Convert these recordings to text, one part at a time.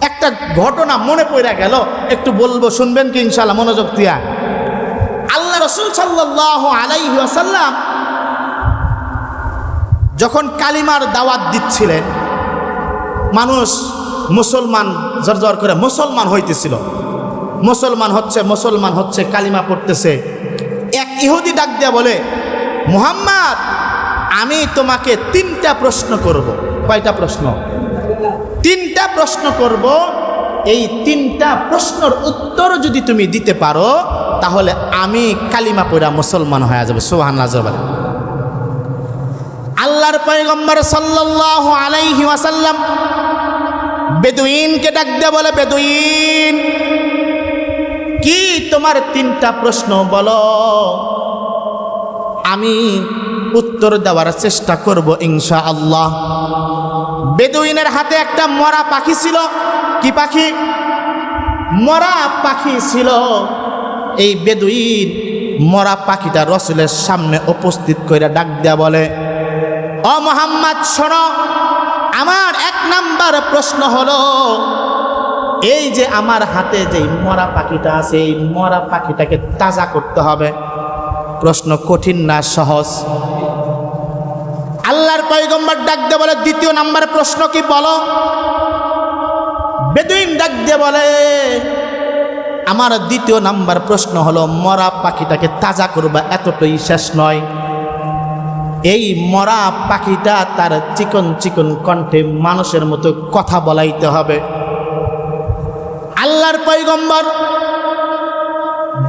একটা ঘটনা মনে পড়ে গেল, একটু বলবো, শুনবেন কি ইনশাআল্লাহ মনোযোগ দিয়া? আল্লাহ রাসূল সাল্লাল্লাহু আলাইহি ওয়াসাল্লাম যখন কালিমার দাওয়াত দিচ্ছিলেন, মানুষ মুসলমান জর করে মুসলমান হইতেছিল, মুসলমান হচ্ছে কালিমা পড়তেছে। এক ইহুদি ডাক দিয়া বলে, মুহাম্মদ, আমি তোমাকে 3টা প্রশ্ন করব। কয়টা প্রশ্ন? 3টা প্রশ্ন করব। এই 3টা প্রশ্নের উত্তর যদি তুমি দিতে পারো তাহলে আমি কালিমা পড়া মুসলমান হয়ে যাব। সুবহানাল্লাহ। আল্লাহর পয়গম্বর সাল্লাল্লাহু আলাইহি ওয়াসাল্লাম বেদুইনকে ডাক দিয়ে বলে, বেদুইন, কি তোমার 3টা প্রশ্ন বলো, আমি উত্তর দেওয়ার চেষ্টা করব ইনশাআল্লাহ। বেদুইনের হাতে একটা মরা পাখি ছিল। কি পাখি? মরা পাখি ছিল। এই বেদুইন মরা পাখিটা রাসূলের সামনে উপস্থিত করে ডাক দেয়া বলে, ও মুহাম্মদ, শোনো, আমার 1 নাম্বার প্রশ্ন হলো, এই যে আমার হাতে যে মরা পাখিটা আছে, এই মরা পাখিটাকে তাজা করতে হবে। প্রশ্ন কঠিন না সহজ? আল্লাহর পয়গম্বর ডাক দিয়ে বলে, 2 নাম্বার প্রশ্ন কি বলো? বেদুইন ডাক দিয়ে বলে, আমার 2 নাম্বার প্রশ্ন হলো, মরা পাখিটাকে তাজা করবা, এতটাই শেষ নয়। এই মরা পাখিটা তার চিকন চিকন কণ্ঠে মানুষের মতো কথা বলাইতে হবে। আল্লাহর পয়গম্বর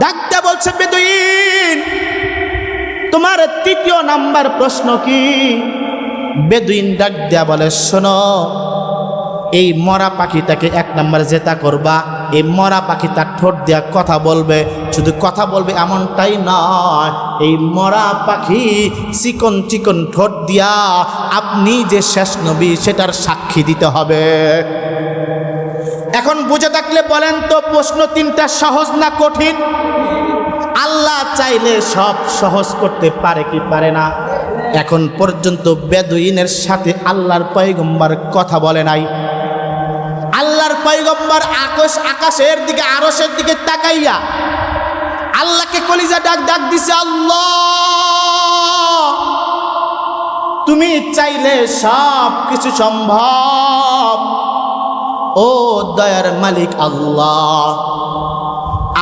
ডাক দিয়ে বলছে, বেদুইন, তোমার 3য় নাম্বার প্রশ্ন কি? বেদুইন ডাক দিয়া বলে, শোনো, এই মরা পাখিটাকে 1 নাম্বার জেতা করবা। এই মরা পাখি তার ঠোঁট দিয়া কথা বলবে, শুধু কথা বলবে এমনটাই নয়, এই মরা পাখি চিকন চিকন ঠোঁট দিয়া আপনি যে শেষ নবী সেটার সাক্ষী দিতে হবে। এখন বুঝে থাকলে বলেন তো, প্রশ্ন 3টা সহজ না কঠিন? আল্লাহ চাইলে সব সহজ করতে পারে কি পারে না? এখন পর্যন্ত বেদুইনের সাথে আল্লাহর পয়গম্বর কথা বলে নাই। আল্লাহর পয়গম্বর আকাশের দিকে, আরশের দিকে তাকাইয়া আল্লাহকে কলিজা ডাক দিছে, আল্লাহ, তুমি চাইলে সব কিছু সম্ভব। ও দয়ার মালিক আল্লাহ,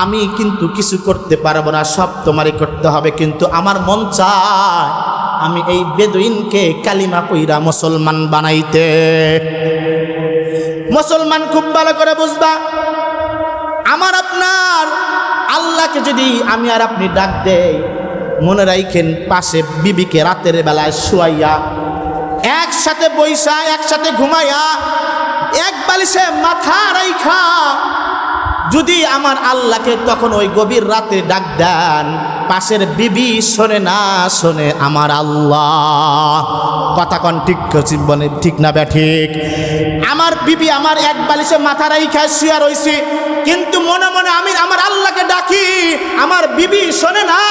আমি কিন্তু কিছু করতে পারবো না, সব তোমারই করতে হবে, কিন্তু আমার মন চায় আমি এই বেদুইনকে কালিমা পইরা মুসলমান বানাইতে। মুসলমান খুব ভালো করে বুঝবা, আমার আপনার আল্লাহকে যদি আমি আর আপনি ডাক দেই, মনে রাখেন, পাশে বিবিকে রাতের বেলায় শুয়াইয়া, একসাথে বইসা, একসাথে ঘুমাইয়া, এক বালিশে মাথা রাইখা যদি আমার আল্লাহকে তখন ওই গভীর রাতে ডাক দেন, পাশের বিবি শোনে না শোনে আমার আল্লাহ। কথা কন ঠিক বলে, ঠিক না ব্যাঠিক? আমার বিবি আমার এক বালিশে মাথা রাইখা শুয়া রইছি, কিন্তু মনে মনে আমি আমার আল্লাহকে ডাকি, আমার বিবি শোনে না,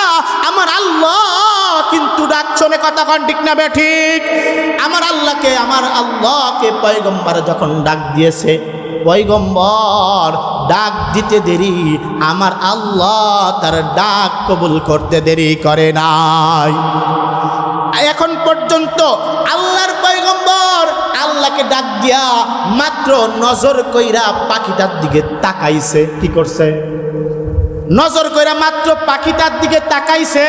আমার আল্লাহ কিন্তু ডাক শোনে। কথা কন ঠিক না ব্যাঠিক? আমার আল্লাহকে পয়গম্বর যখন ডাক দিয়েছে, পয়গম্বর ডাক দিতে দেরি, আমার আল্লাহ তার ডাক কবুল করতে দেরি করে নাই। এখন পর্যন্ত আল্লাহর পয়গম্বর আল্লাহকে ডাক দিয়া মাত্র নজর কইরা পাখিটার দিকে তাকাইছে। কি করছে? নজর কইরা মাত্র পাখিটার দিকে তাকাইছে।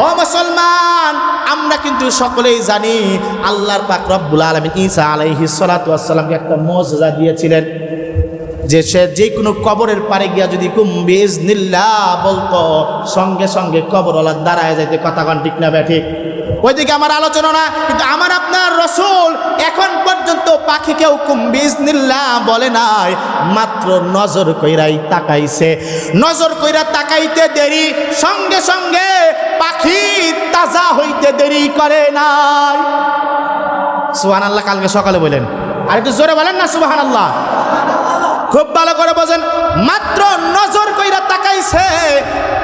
ও মুসলমান, আমরা কিন্তু সকলেই জানি আল্লাহর পাক রব্বুল আলামিন ঈসা আলাইহিস সালাতু ওয়াস সালামকে একটা মুজিজা দিয়েছিলেন, যে সে যে কোনো কবরের পারে গিয়া যদি কুম বিইজনিল্লাহ বলতো, সঙ্গে সঙ্গে কবরওয়ালা দাঁড়ায় যাইতে। কথা কন ঠিক না ব্যাঠিক? ওইদিকে আমার আলোচনা না, কিন্তু আমার আপনার রাসূল এখন পর্যন্ত পাখিকেও কুম বিইজনিল্লাহ বলে নাই, মাত্র নজর কইরাই তাকাইছে। নজর কইরা তাকাইতে দেরি, সঙ্গে সঙ্গে পাখি তাজা হইতে দেরি করে নাই। সুবহানাল্লাহ। কালকে সকালে বলেন, আর একটু জোরে বলেন না সুবহানাল্লাহ। খুব ভালো করে বোঝেন, মাত্র নজর কইরা তাকাইছে,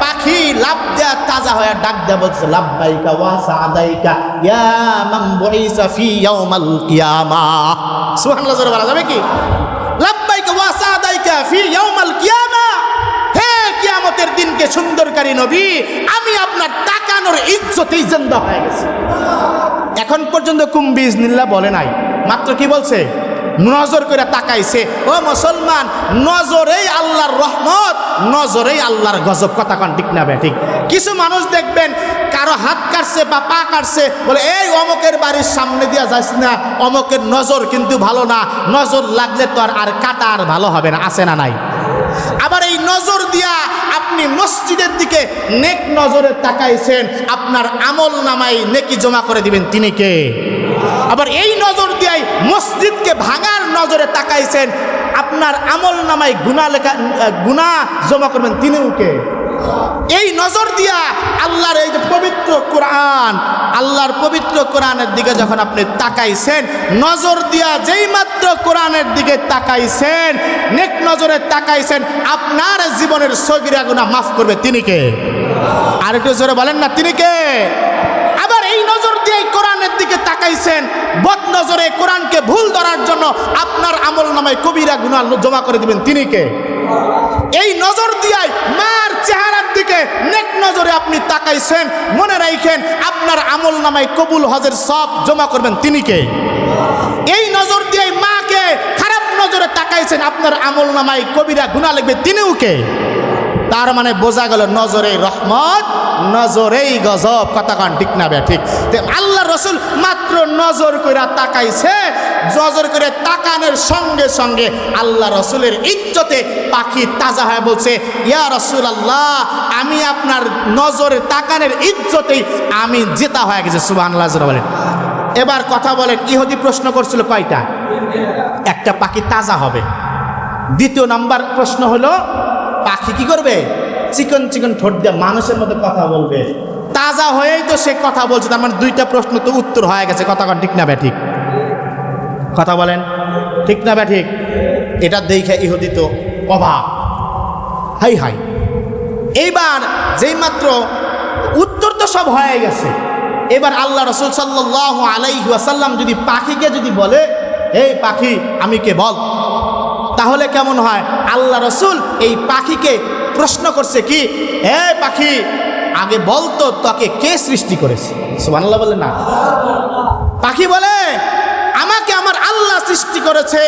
পাখি লাফ দেয়া তাজা হয়ে ডাক দেয়া বলছে, লাব্বাইকা ওয়া সাদাইকা ইয়া মান বুইসা ফি ইয়াউমাল কিয়ামাহ। সুবহানাল্লাহ। জোরে বলা যাবে কি? ফি ইয়াউমাল কিয়ামা, হে কিয়ামতের দিনকে সুন্দরকারী নবী, আমি আপনার তাকানোর ইজ্জতেই জিন্দা হয়ে গেছি। এখন পর্যন্ত কুম্বি ইজনিল্লাহ বলে নাই, মাত্র কি বলছে? নজর করে তাকাইছে। ও মুসলমান, নজরেই আল্লাহর রহমত, নজরেই আল্লাহর গজব। কথা কন ঠিক না ঠিক? কিছু মানুষ দেখবেন কারো হাত কাটছে বা পা কাটছে, বলে এই অমকের বাড়ির সামনে দিয়া যাস না, অমকের নজর কিন্তু ভালো না, নজর লাগলে তো আর কাটা আর ভালো হবে না। আছে না নাই? আবার এই নজর দিয়া আপনি মসজিদের দিকে নেক নজরে তাকাইছেন, আপনার আমল নামায় নেকি জমা করে দিবেন, তিনি কে? আবার এই নজর দিয়াই মসজিদকে ভাঙার নজরে তাকাইছেন, আপনার আমল নামায় গুনাহ জমা করবেন, তিনিও কে? এই নজর দিয়া আল্লাহর এই যে পবিত্র কোরআন, আল্লাহর পবিত্র কোরআনের দিকে যখন আপনি তাকাইছেন, নজর দিয়া যেই মাত্র কোরআনের দিকে তাকাইছেন, নেক নজরে তাকাইছেন, আপনার জীবনের সগীরা গুনাহ মাফ করবে, তিনি কে? আর একটু জোরে বলেন না, তিনি কে? আবার এই নজর দিয়ে কোরআনের দিকে তাকাইছেন, বদ নজরে কোরআনকে ভুল ধরার জন্য আপনার আমল নামায় কবিরা গুনাহ জমা করে দিবেন, তিনি কে? এই নজর দিয়ে মার চেহারার দিকে নেক নজরে আপনি তাকাইছেন, মনে রাখেন আপনার আমল নামায় কবুল হজের সব জমা করবেন, তিনি কে? এই নজর দিয়ে মাকে খারাপ নজরে তাকাইছেন, আপনার আমল নামায় কবিরা গুনাহ লিখবে, তিনিও কে? তার মানে বোঝা গেল নজরে রহমত, নজরেই গজব। কথা কান ঠিক না বে ঠিক? আল্লাহ রসুল মাত্র নজর করে তাকাইছে, নজর করে তাকানোর সঙ্গে সঙ্গে আল্লাহ রসুলের ইজ্জতে পাখি তাজা হয়ে বলছে, ইয়া রাসূলুল্লাহ, আমি আপনার নজরে তাকানোর ইজ্জতেই আমি জেতা হয়ে গেছে। সুবহানাল্লাহ বলেন। এবার কথা বলেন, ইহুদি প্রশ্ন করছিল কয়টা? একটা, পাখি তাজা হবে। দ্বিতীয় নাম্বার প্রশ্ন হলো, পাখি কি করবে? চিকন চিকন ঠোঁট দিয়ে মানুষের মধ্যে কথা বলবে। তাজা হয়েই তো সে কথা বলছে, তার মানে দুইটা প্রশ্ন তো উত্তর হয়ে গেছে। কথা কন ঠিক না বে ঠিক? কথা বলেন ঠিক না বে ঠিক? এটা দেখে ইহুদি তো অবাক, হাই হাই। এইবার যেই মাত্র উত্তর তো সব হয়ে গেছে, এবার আল্লাহ রাসূল সাল্লাল্লাহু আলাইহি ওয়াসাল্লাম যদি পাখিকে যদি বলে, এই পাখি আমি কে বল, তাহলে কেমন হয়? আল্লাহ রসুল এই পাখিকে প্রশ্ন করছে কি, হে পাখি আগে বলতো তোকে কে সৃষ্টি করেছে? সুবহানাল্লাহ বলে না? পাখি বলে, আমাকে আমার আল্লাহ সৃষ্টি করেছে,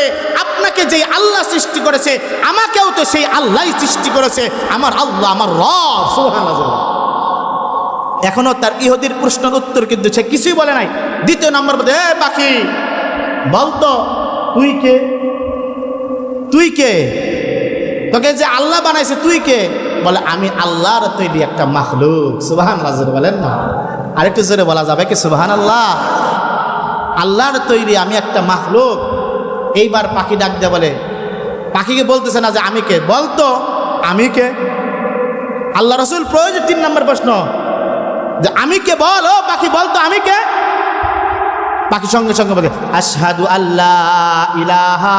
আপনাকে যেই আল্লাহ সৃষ্টি করেছে আমাকেও তো সেই আল্লাহই সৃষ্টি করেছে, আমার আল্লাহ আমার রব। সুবহানাল্লাহ। এখনো তার ইহুদির প্রশ্নের উত্তর কিন্তু সে কিছুই বলে নাই। দ্বিতীয় নম্বর বলে, হে পাখি বলতো তুই কে? তুই কে? তোকে যে আল্লাহ বানাইছে তুই কে? বলে, আমি আল্লাহর তৈরি একটা মাখলুক। সুবহানাল্লাহ বলেন না? আরেকটু জোরে বলা যাবে কি সুবহানাল্লাহ? আল্লাহর তৈরি আমি একটা মাখলুক। এইবার পাখি ডাক দিয়ে বলে, পাখিকে বলতেছে না যে আমি কে, বলতো আমি কে? আল্লাহ রসুল প্রয়োজন 3 নম্বর প্রশ্ন, যে আমি কে বল, ও পাখি বলতো আমি কে? পাখি সঙ্গে সঙ্গে বলে, আশহাদু আল্লাহ ইলাহা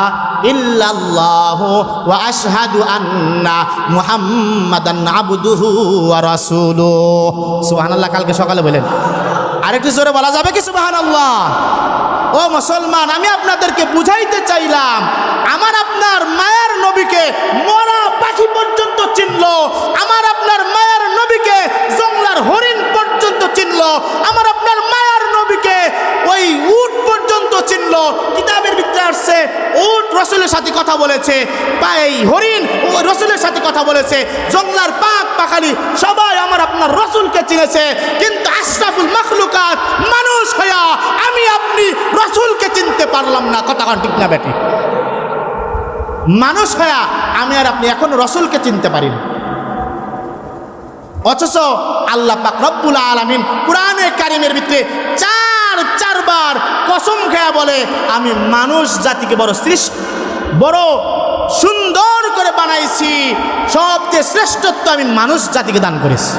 ইল্লাল্লাহু ওয়া আশহাদু আন্না মুহাম্মাদান আবদুহু ওয়া রাসূলুহু। সুবহানাল্লাহ কালকে সকালে বলেন। আরেকটু জোরে বলা যাবে কি সুবহানাল্লাহ? ও মুসলমান, আমি আপনাদেরকে বুঝাইতে চাইলাম, আমার আপনার মায়ের নবীকে মরা পাখি পর্যন্ত চিনলো, আমার আপনার মায়ের নবীকে জংলার হরিণ পর্যন্ত চিনলো, আমার আপনার মায়ের নবীকে ওই উট পর্যন্ত চিনলো। কিতাবের ভিতরে আসছে উট রসুলের সাথে কথা বলেছে, বা এই হরিণ ও রসুলের সাথে কথা বলেছে, জংলার পাক পাখালি সবাই আমার আপনার রসুলকে চিনেছে। কিন্তু আশরাফুল মাখলুকাত মানুষ হইয়া আমি আপনি রসুলকে চিনতে পারলাম না। কথা ঠিক না বেটি? মানুষ হইয়া আমি আর আপনি এখন রসুলকে চিনতে পারি না। অথচ আল্লাহ পাক রব্বুল আলামিন কুরআনে কারীমের ভিতরে চারবার কসম খেয়ে বলে, আমি মানুষ জাতিকে বড় সুন্দর করে বানাইছি, সবচেয়ে শ্রেষ্ঠত্ব আমি মানুষ জাতিকে দান করেছি।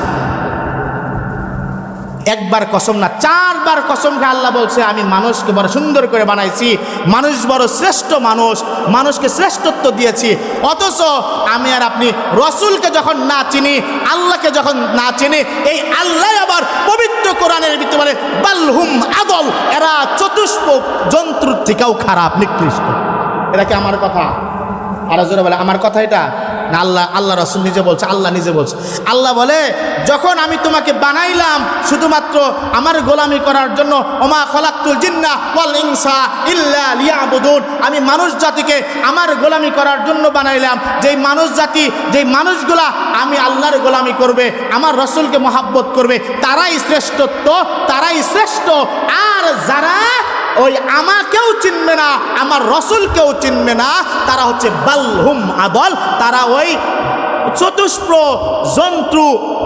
একবার কসম না, 4 বার কসম খেয়ে আল্লাহ বলছে, আমি মানুষকে বড় সুন্দর করে বানাইছি, মানুষ বড় শ্রেষ্ঠ মানুষ, মানুষকে শ্রেষ্ঠত্ব দিয়েছি। অথচ আমি আর আপনি রসুলকে যখন না চিনি, আল্লাহকে যখন না চিনি, এই আল্লাহ আবার পবিত্র কোরআনের ভিতরে বলে, বালহুম আদল, এরা চতুষ্প জন্তুর থেকেও খারাপ, নিকৃষ্ট। এটা কি আমার কথা? আর জোরে বলে আমার কথা এটা না, আল্লাহ রাসূল নিজে বলছে, আল্লাহ নিজে বলছে। আল্লাহ বলে যখন আমি তোমাকে বানাইলাম শুধুমাত্র আমার গোলামি করার জন্য, ওমা খলাকতুল জিন্না ওয়াল ইনসা ইল্লা লিয়াবুদুন, আমি মানুষ জাতিকে আমার গোলামি করার জন্য বানাইলাম। যেই মানুষ জাতি, যেই মানুষগুলা আমি আল্লাহর গোলামি করবে, আমার রাসূলকে মহাব্বত করবে, তারাই শ্রেষ্ঠত্ব, তারাই শ্রেষ্ঠ। আর যারা ওই আমাকেও চিনবে না, আমার রসুলকেও চিনবে না, তারা হচ্ছে বালহুম আদল, তারা ওই চতুষ্প্র জন্তু,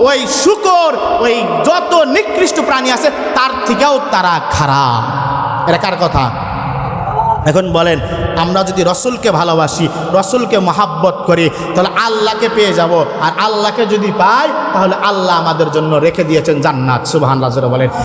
ওই শূকর, ওই যত নিকৃষ্ট প্রাণী আছে তার থেকেও তারা খারাপ। এটা কার কথা? এখন বলেন, আমরা যদি রসুলকে ভালোবাসি, রসুলকে মহাব্বত করি, তাহলে আল্লাহকে পেয়ে যাব। আর আল্লাহকে যদি পাই, তাহলে আল্লাহ আমাদের জন্য রেখে দিয়েছেন জান্নাত। সুবহানাল্লাহ বলেন।